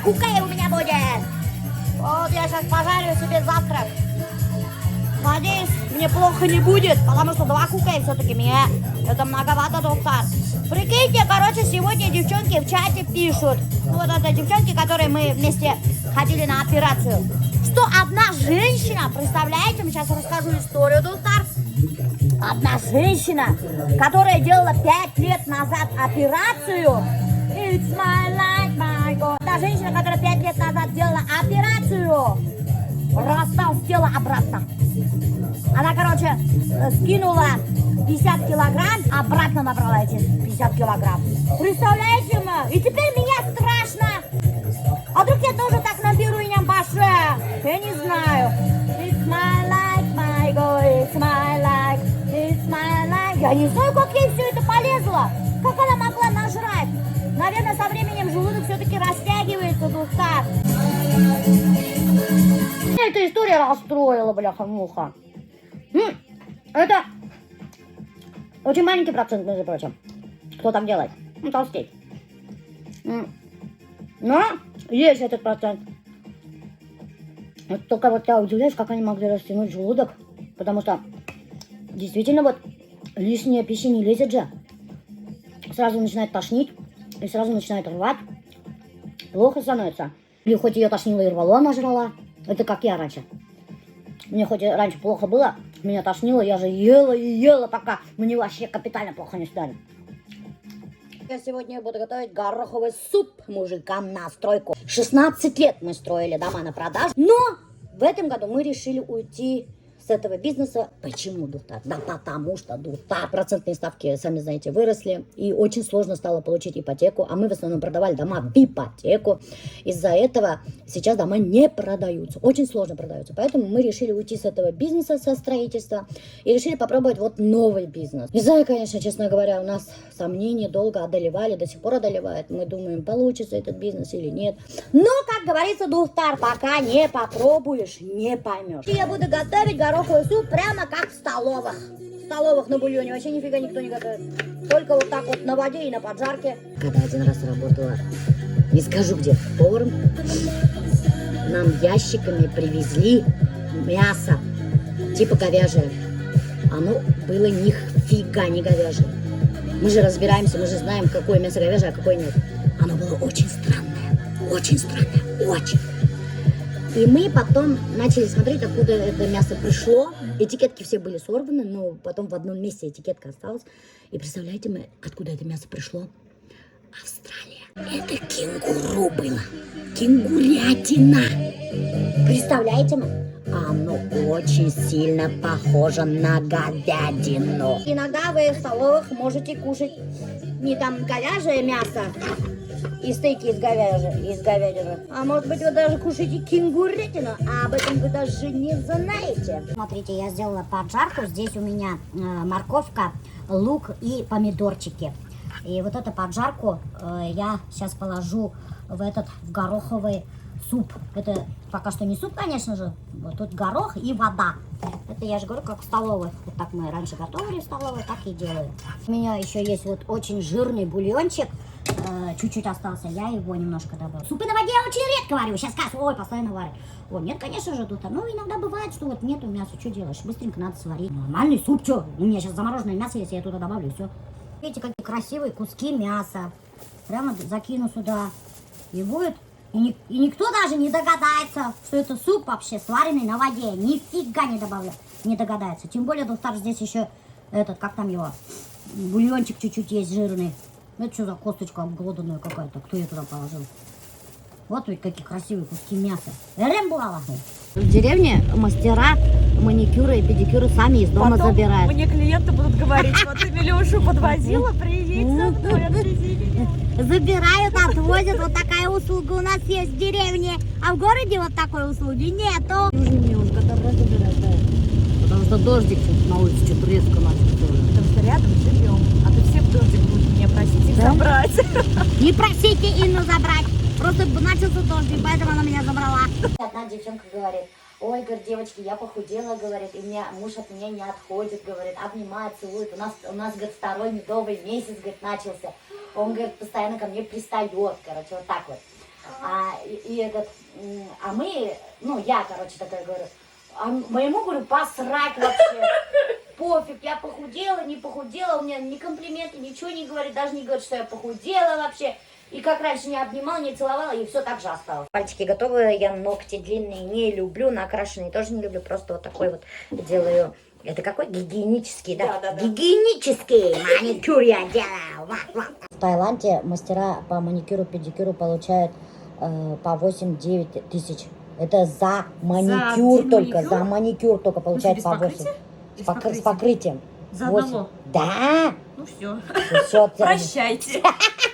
кукай у меня будет. Вот я сейчас пожарю себе завтрак. Надеюсь, мне плохо не будет, потому что 2 кукая все-таки мне это многовато, доктор. Прикиньте, короче, сегодня девчонки в чате пишут. Вот это девчонки, которые мы вместе ходили на операцию. Что одна женщина, представляете, сейчас расскажу историю, доктор. Одна женщина, которая делала 5 лет назад операцию. It's my life, my God. Та женщина, которая 5 лет назад делала операцию, растолстела обратно. Она, короче, скинула 50 килограмм, обратно набрала эти 50 килограмм. Представляете, и теперь меня страшно. А вдруг я тоже так наберу и не баше? Я не знаю. It's my life, my God, it's my life, it's my life. Я не знаю, как ей все это полезло. Как она могла нажрать? Наверное, со временем желудок все-таки растягивается, доктор. Меня эта история расстроила, бляха-муха. Это очень маленький процент, между прочим. Кто так делает? Толстеть. Но есть этот процент. Вот только вот я удивляюсь, как они могли растянуть желудок. Потому что действительно вот лишняя пища не лезет же. Сразу начинает тошнить. И сразу начинает рвать. Плохо становится. Или хоть ее тошнило и рвало, она жрала. Это как я раньше. Мне хоть и раньше плохо было, меня тошнило, я же ела и ела, пока мне вообще капитально плохо не стали. Я сегодня буду готовить гороховый суп мужикам на стройку. 16 лет мы строили дома на продажу, но в этом году мы решили уйти с этого бизнеса. Почему, доктор? Да потому что, доктор, процентные ставки, сами знаете, выросли. И очень сложно стало получить ипотеку. А мы в основном продавали дома в ипотеку. Из-за этого сейчас дома не продаются. Очень сложно продаются. Поэтому мы решили уйти с этого бизнеса, со строительства. И решили попробовать вот новый бизнес. Не знаю, конечно, честно говоря, у нас сомнения долго одолевали, до сих пор одолевают. Мы думаем, получится этот бизнес или нет. Но, как говорится, доктор, пока не попробуешь, не поймешь. И я буду готовить гороховый суп прямо как в столовых. В столовых на бульоне вообще нифига никто не готовит. Только вот так вот на воде и на поджарке. Когда один раз работала, не скажу где, поваром, нам ящиками привезли мясо, типа говяжье. Оно было нифига не говяжье. Мы же разбираемся, мы же знаем, какое мясо говяжье, а какое нет. Оно было очень странное, очень странное, очень. И мы потом начали смотреть, откуда это мясо пришло. Этикетки все были сорваны, но потом в одном месте этикетка осталась. И представляете, мы, откуда это мясо пришло? Австралия. Это кенгуру было. Кенгурятина. Представляете, оно очень сильно похоже на говядину. Иногда вы в столовых можете кушать не там говяжье мясо и стейки из говядины. А может быть, вы даже кушаете кенгурятину, а об этом вы даже не знаете. Смотрите, я сделала поджарку. Здесь у меня морковка, лук и помидорчики. И вот эту поджарку я сейчас положу в гороховый суп. Это пока что не суп, конечно же. Вот тут горох и вода. Это я же говорю, как в столовой. Вот так мы раньше готовили в столовой, так и делаю. У меня еще есть вот очень жирный бульончик. Чуть-чуть остался, я его немножко добавлю. Супы на воде я очень редко варю. Сейчас скажешь, ой, постоянно варю. О, нет, конечно же, тут. Ну, иногда бывает, что вот нету мяса, что делаешь? Быстренько надо сварить. Нормальный суп, что? У меня сейчас замороженное мясо, если я туда добавлю, все. Видите, какие красивые куски мяса. Прямо закину сюда. И будет. И никто даже не догадается, что это суп вообще сваренный на воде. Нифига не добавляю. Не догадается. Тем более, доктор, здесь еще этот, как там его, бульончик чуть-чуть есть жирный. Это что за косточка обглоданная какая-то? Кто ее туда положил? Вот ведь какие красивые куски мяса. В деревне мастера маникюра и педикюра сами из дома потом забирают. Мне клиенты будут говорить, вот ты Милюшу подвозила, приедь со мной, отвези. Забирают, отвозят. Вот такая услуга у нас есть в деревне. А в городе вот такой услуги нету. Мне уже который раз забирать, да. Потому что дождик на улице что-то резко начал. Потому что рядом живем. А ты все в дождик будешь меня просить их забрать. Не просите Инну забрать. Просто начался дождик, поэтому она меня забрала. Одна девчонка говорит: ой, говорит, девочки, я похудела, говорит, и меня муж от меня не отходит, говорит, обнимает, целует. У нас, говорит, второй медовый месяц, говорит, начался. Он, говорит, постоянно ко мне пристает, короче, вот так вот. А мы, ну, я, короче, такая говорю, а моему, говорю, посрать вообще. Пофиг, я похудела, не похудела, у меня ни комплименты, ничего не говорит, даже не говорит, что я похудела вообще. И как раньше не обнимала, не целовала, и все так же осталось. Пальчики готовы, я ногти длинные не люблю, накрашенные тоже не люблю, просто вот такой вот делаю. Это какой? Гигиенический, да? Да. Гигиенический маникюр я делаю. В Таиланде мастера по маникюру, педикюру получают по 8-9 тысяч. Это за маникюр только, за маникюр только получают по 8. С покрытием. За одного? Да. Ну все. Все, Прощайте.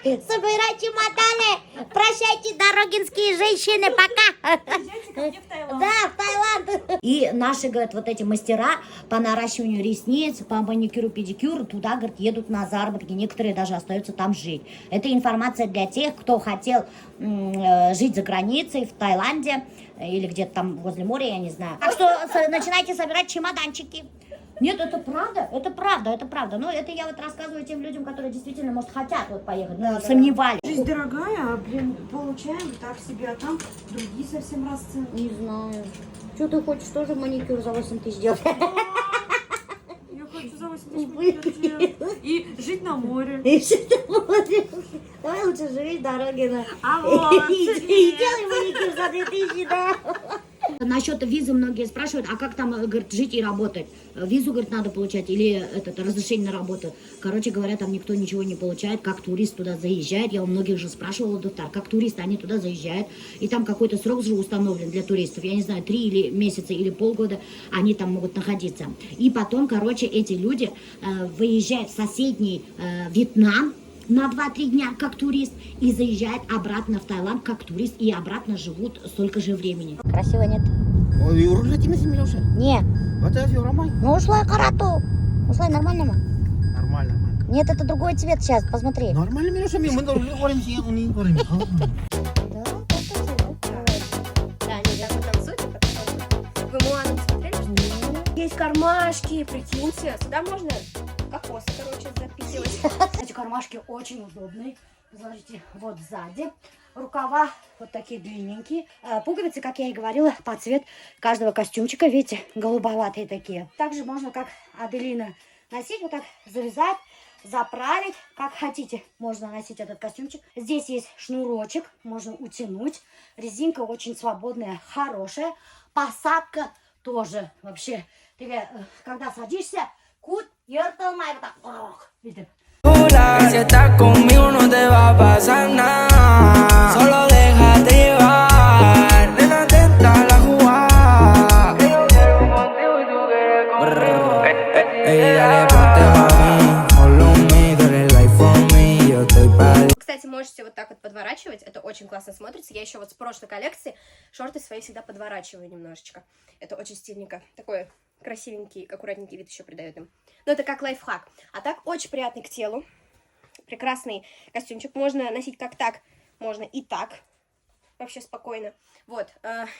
Собирай чемоданы. Прощайте, дорогинские женщины, пока. Приезжайте ко мне в Таиланд. Да, в Таиланд. И наши, говорят, вот эти мастера по наращиванию ресниц, по маникюру, педикюру, туда, говорят, едут на заработки. Некоторые даже остаются там жить. Это информация для тех, кто хотел жить за границей, в Таиланде или где-то там возле моря, я не знаю. Так что начинайте собирать чемоданчики. Нет, это правда, это правда, это правда. Но это я вот рассказываю тем людям, которые действительно, может, хотят вот поехать, но сомневались. Жизнь дорогая, а, блин, получаем так себе, а там другие совсем расценки. Не знаю. Что ты хочешь, тоже маникюр за 8 тысяч делать? Я хочу за 8 тысяч маникюр делать. И жить на море. Давай лучше живи дороги на... А вот, И делай маникюр за 2000, да. Насчет визы многие спрашивают, а как там, говорит, жить и работать? Визу, говорит, надо получать или разрешение на работу? Короче говоря, там никто ничего не получает, как турист туда заезжает. Я у многих же спрашивала, доктор, как туристы, они туда заезжают, и там какой-то срок же установлен для туристов. Я не знаю, 3 или месяца или полгода они там могут находиться. И потом, короче, эти люди выезжают в соседний Вьетнам на 2-3 дня как турист и заезжают обратно в Таиланд как турист и обратно живут столько же времени. Красиво, нет? Ой, урожайте мы Милюша. Не. Вот это Юрамай. Ну ушла карату. Ушла нормально, ма? Нормально, нормально. Нет, это другой цвет сейчас, посмотри. Нормально, Милюша, мы говорим, что не говорим. Да, они даже танцуют, и потом... Вы Муану смотрели, что ли? Есть кармашки, прикиньте. Сюда можно кокосы, короче, запихивать. Эти кармашки очень удобные. Смотрите, вот сзади. Рукава вот такие длинненькие. Пуговицы, как я и говорила, под цвет каждого костюмчика. Видите, голубоватые такие. Также можно, как Аделина, носить вот так, завязать, заправить, как хотите. Можно носить этот костюмчик. Здесь есть шнурочек, можно утянуть. Резинка очень свободная, хорошая. Посадка тоже вообще. Ты когда садишься, кут, ерталмай, вот так, видите. Si estás conmigo no te va a pasar nada. Solo déjate llevar. Nena, atenta a la jugada. Yo quiero contigo y tú quieres conmigo. Ey, dale, ponte pa' mí. Follow me, tú eres life for me. Yo estoy pa' Кстати, можете вот так вот подворачивать, это очень классно смотрится. Я еще вот с прошлой коллекции шорты свои всегда подворачиваю немножечко. Это очень стильненько. Такой красивенький, аккуратненький вид еще придает им. Но это как лайфхак. А так очень приятный к телу. Прекрасный костюмчик. Можно носить как так, можно и так. Вообще спокойно. Вот,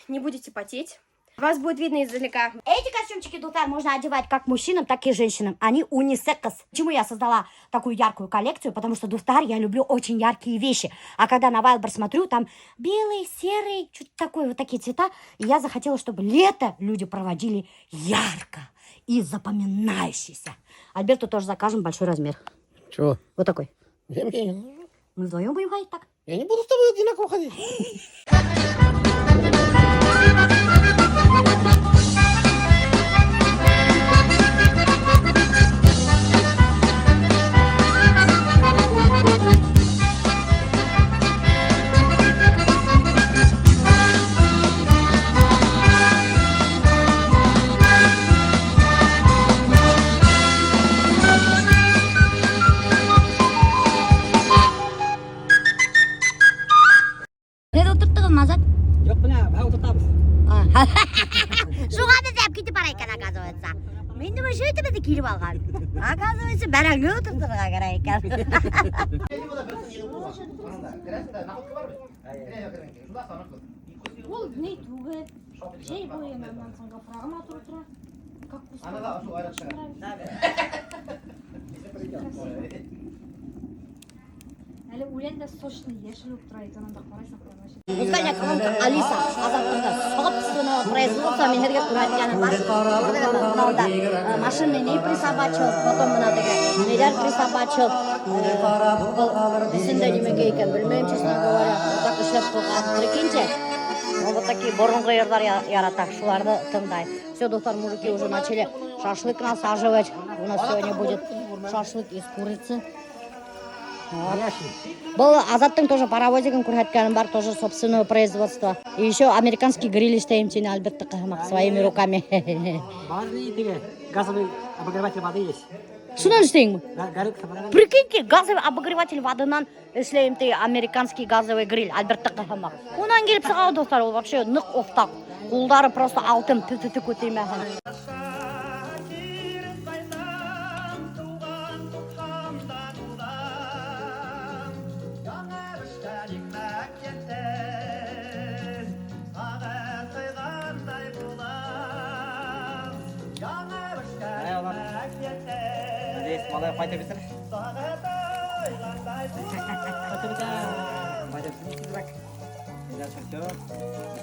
не будете потеть. Вас будет видно издалека. Эти костюмчики Дутар можно одевать как мужчинам, так и женщинам. Они унисекс. Почему я создала такую яркую коллекцию? Потому что Дутар я люблю очень яркие вещи. А когда на Wildberries смотрю, там белый, серый, что-то такое, вот такие цвета. И я захотела, чтобы лето люди проводили ярко и запоминающийся. Альберту тоже закажем большой размер. Чего? Вот такой. Зачем тебе не нужно? Мы вдвоем будем ходить так. Я не буду с тобой одинаково ходить. Назад. Yok benar, bau tetap. Суға біз әпкеті бар екен, оказывается. Мен думаю, что это бізді келіп алған. Оказывается, бәрі отырдыға қарай екен. Ол не туғы. Жей бойынан сонға прағына тұр-тұра. Как әлі өлең де сочный ешіл болып тұрайды онда қарайсың вообще. Музыкальная колонка Алиса азаттықта собственного производства менерге курайтяны бар. Мынада машинный присобачил, потом мынадегі нелер присобачил. Бізінде немеге екен білмеймін, честно говоря. Вот так ішлеп қойған. Прикиньте, вот такие бұрынғы ердар яратақ, шуларды тыңдай. Все, достар, мужики уже начали шашлык насаживать. У нас сегодня будет шашлык из курицы. Вот. Был азаттың тоже паровозиком кургатканым бар, тоже собственное производство. И еще американский гриль стоим тени Альберта Кахамак своими руками. Важный газовый обогреватель воды есть. Шунан штейм? Горит камера. Прикиньте, газовый обогреватель водынан эшлейм ты американский газовый гриль Альберта Кахамак. Онан келіп сағау достар, ол вообще нық офтақ. Қолдары просто алтын түті көтеймәген. Здесь малая пойдет быстро. Пойдет быстро. Сейчас все.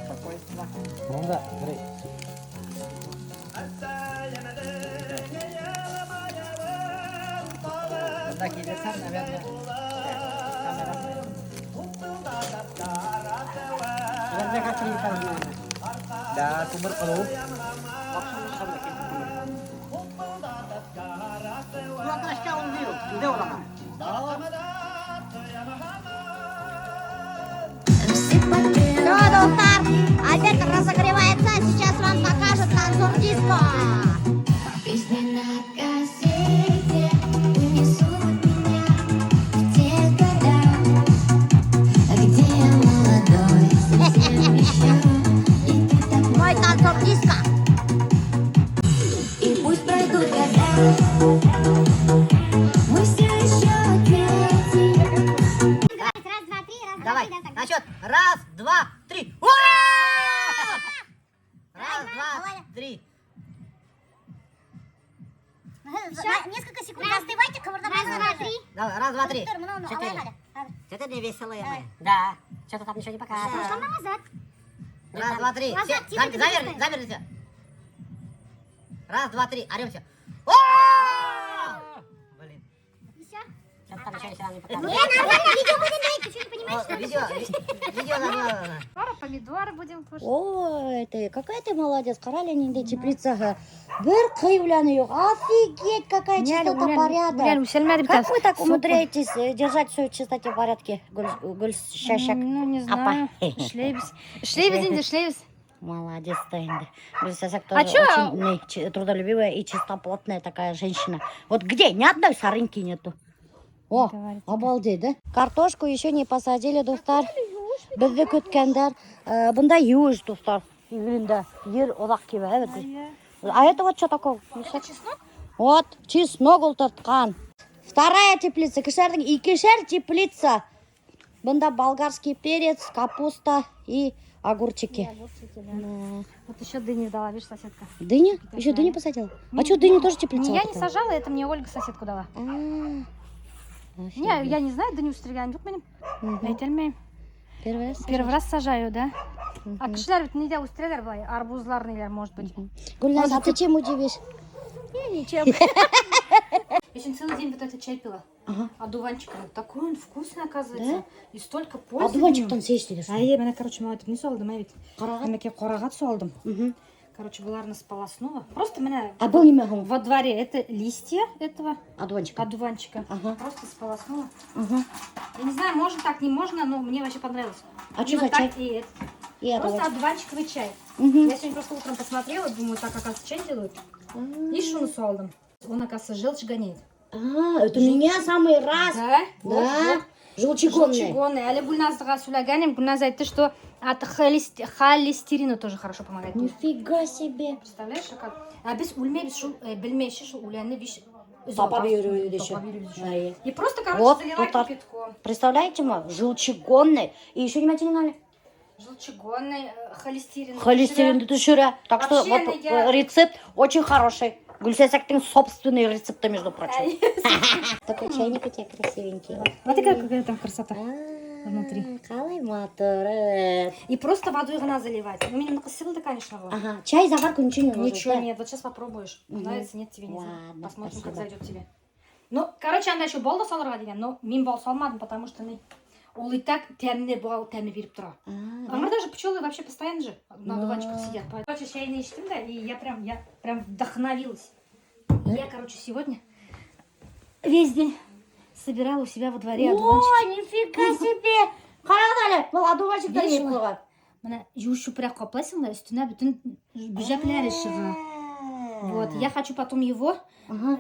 Спокойственно. Ну да, смотри. Так и сам, наверное. Да, сумер kalau. Все, достар, Альберт разогревается, сейчас вам покажут танцор диско. Песни на кассете унесут меня в те года, где я молодой, совсем еще, и ты так Мой танцор диско. И пусть пройдут года, мы все еще дети. Раз, два, три, Давай, на счет. Раз, два, три. Раз, два, три. Несколько секунд остывайте, раз, два, три. Давай, раз, два, три. Четыре. Что-то не веселые мы. Да. Что-то там ничего не показывает. Что назад? Раз, два, три. Назад, Все, тихо, тихо, тихо. замерли. Раз, два, три. Орем все. Блин. Еще? Что-то там еще не Не, показывает. нормально, видео будем дай, ты что не понимаешь, что Видео надо. Скоро помидоры будем кушать. Ой, ты какая ты молодец, Каролина, теплица. Бір қиюляны жоқ. Офигеть, какая чистота, порядок. Как вы так умудряетесь держать все в чистоте и порядке, Гүлшашак? Ну, не Апа. знаю. Шлейбис. Шлейбис инде, шлейбис. Молодец ты, Инди. Гүлшашак А тоже чё? очень трудолюбивая и чистоплотная такая женщина. Вот где? Ни одной соринки нету. О, Говорите. обалдеть, да? Картошку еще не посадили, достар. Бізді күткендер. Бында юж, достар. Июльда ер одақ кебе. А это вот что такое? Чеснок? Вот, чеснок ултыртқан. Вторая теплица. Кішердің икешер теплица. Бында болгарский перец, капуста и огурчики. Вот еще дыни дала, видишь, соседка. Дыня? Еще дыни посадила? А что, дыни тоже теплица? Не, я вот не эта? сажала, это мне Ольга соседку дала. Не, я не знаю, дыни устригаем. Жоқ менен. Айтелмейм. Первый раз? Первый раз сажаю, да? А кішілер ведь неде устрелер былай, арбузлар нелер, может быть. Гульназ, а ты чем удивишь? Ничем. Я сегодня целый день вот этот чай пила. Ага. Одуванчиком. Такой он вкусный, оказывается. Да? И столько пользы. А дуванчиктан сейшті деш? Мен, короче, мама не солдым, а ведь. Қарағат? Мен қорағат солдым. Мгм. Короче, буларны сполоснула. Просто меня А был неме ғым? во дворе это листья этого Одуванчика. одуванчика. Ага. Просто сполоснула. Ага. Я не знаю, можно так, не можно, но мне вообще понравилось. А И что вот за чай? так и это. И это Просто вот. одуванчиковый чай. Мгм. Я сегодня просто утром посмотрела, думаю, так, оказывается, чай делают. И шуну солдом. Он, оказывается, желчь гоняет. А, это у меня самый раз. Да? Да. Желчегонный. Желчегонный. Али Гульназдыға сөйләгәнем, Гульназ айтты, что от холестерина тоже хорошо помогает. Нифига себе. Представляешь, как? А без ульмейбіз шул, білмейші шул уляны биш. Тапа беру еще. И просто, короче, Вот, залила вот кипятком. Представляете, желчегонный. И еще не материнали. Желчегонный, холестерин. Холестерин düşürä. Так что Вообще, вот я- рецепт очень хороший. Гульсесактың собственный рецепты, между прочим. Такой чайник у тебя красивенький. Смотри, какая там красота внутри. Қалай мотор. И просто водой гына заливать. Ну, меня накосило-то, конечно, было. Ага, чай, заварку, ничего не ложишь, Ничего да? нет, вот сейчас попробуешь. Нравится, нет, тебе не знаю. Ладно, Посмотрим, спасибо. как зайдет тебе. Ну, короче, анда еще бол да салырға деген, но мен бол салмадым, потому что ол и так тәміне бол, тәмі беріп тұра. Аңырда же пчелы вообще постоянно же на дуванчиках сидят. Короче, чайный içtim, да, и я прям вдохновилась. Я, короче, сегодня весь день собирала у себя во дворе одуванчики. О, нифига себе! Қарағдалі, бұл адуванчиктар не Видишь, қойған? Мына жуып-шупырақ қоплайсың да, үстіне бүтін бюджаклері шыға. Вот, я хочу потом его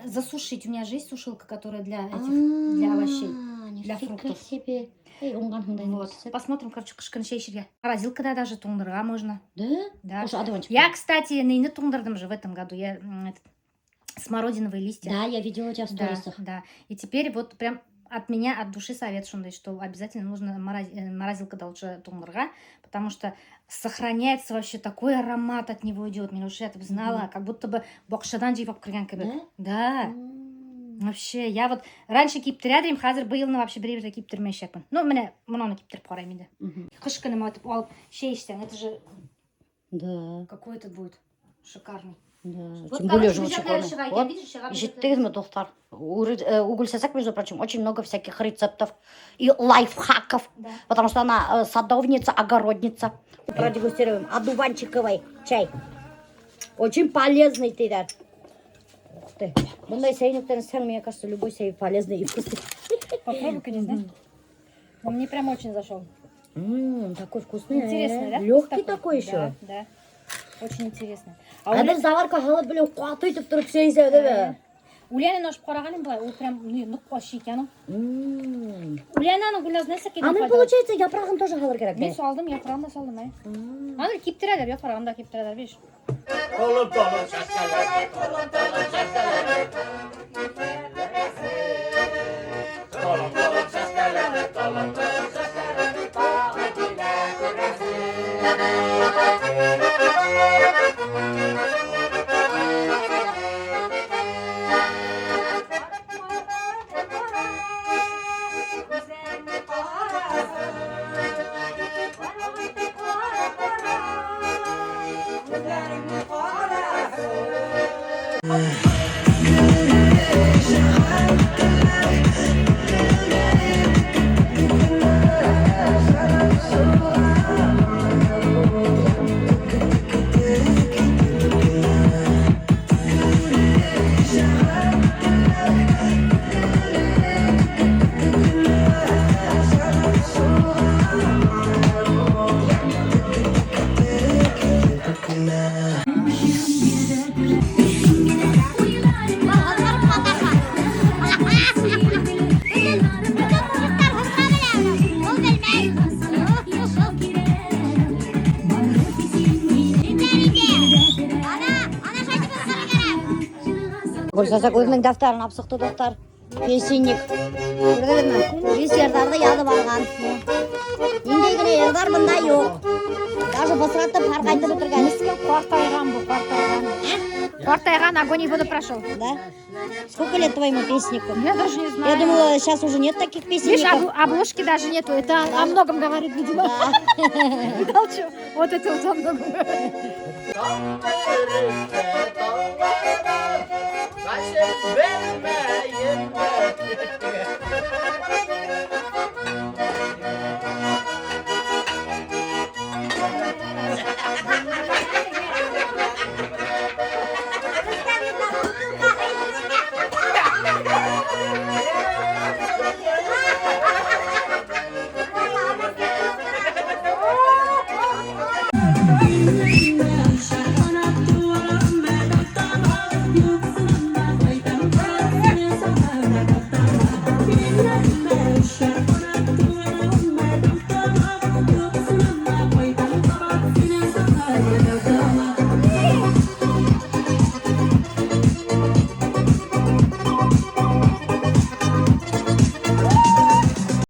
засушить. У меня же есть сушилка, которая для этих, для овощей, для фруктов. себе. Ей, оңған мұндай Вот. Посмотрим, короче, кышканша ешерге. Морозилкада даже туңдырға можно. Да? Да. Уже адуванчик. Я, кстати, нейны туңдырдым же в этом году. Я смородиновые листья. Да, я видела у тебя в Да, сторисах. да. И теперь вот прям от меня, от души совет, что обязательно нужно морозилка лучше туңдырға, потому что сохраняется вообще такой аромат от него идет. Мен уже это знала, как будто бы бокшадан жеп кірген кебек. Да. Вообще, я вот раньше киптірер едім, қазір биылны вообще бір киптірмешекпін. Ну, міне, мұнаны киптіріп қараймын енді. Қыш күні өтіп алып шей ішсең, это же Да, какой это будет шикарный. да. Вот, Тем более короче, же очень бюджетная шикарно. шага, Вот. видишь, шага Жеттіңіз ме, достар? У Гульсесак, между прочим, очень много всяких рецептов и лайфхаков. Да. Потому что она садовница, огородница. Продегустируем одуванчиковый чай. Очень полезный ты, да. Ух ты. Бұндай сейніктен сән, мне кажется, любой сей полезный и вкусный. Попробуй-ка, не знаю. Он мне прям очень зашел. Такой вкусный. Интересный, да? Легкий такой еще. Да, да. Очень интересно. А бір заварка қалып білу қуаты етіп тұрып сейсі, да? Ульяна ашып қарағаным былай, ол прям нұқ баш екен. Ульянаның гүлназына А ну, получается, япрағын тоже қалыр керек, Мен да? салдым, япырағын да салдым, ай. Аны кептіреді, япырағын да кептіреді, беш. Гүлсесак өзінің дәфтарын апсықты, достар. Песенник. Көрдіңіз ме? Бес ердарды язып алған. Ендегіне ердар бұнда жоқ. Даже босыратты парқ айтып отырған. Қартайған бұл, қартайған. Қартайған, огонь и воду прошел. Да? Сколько лет твоему песеннику? Я даже не Я знаю. думала, сейчас уже нет таких Видишь, песенников. обложки даже нету, это о многом говорит, видимо. Молчу. Вот это вот о многом говорит.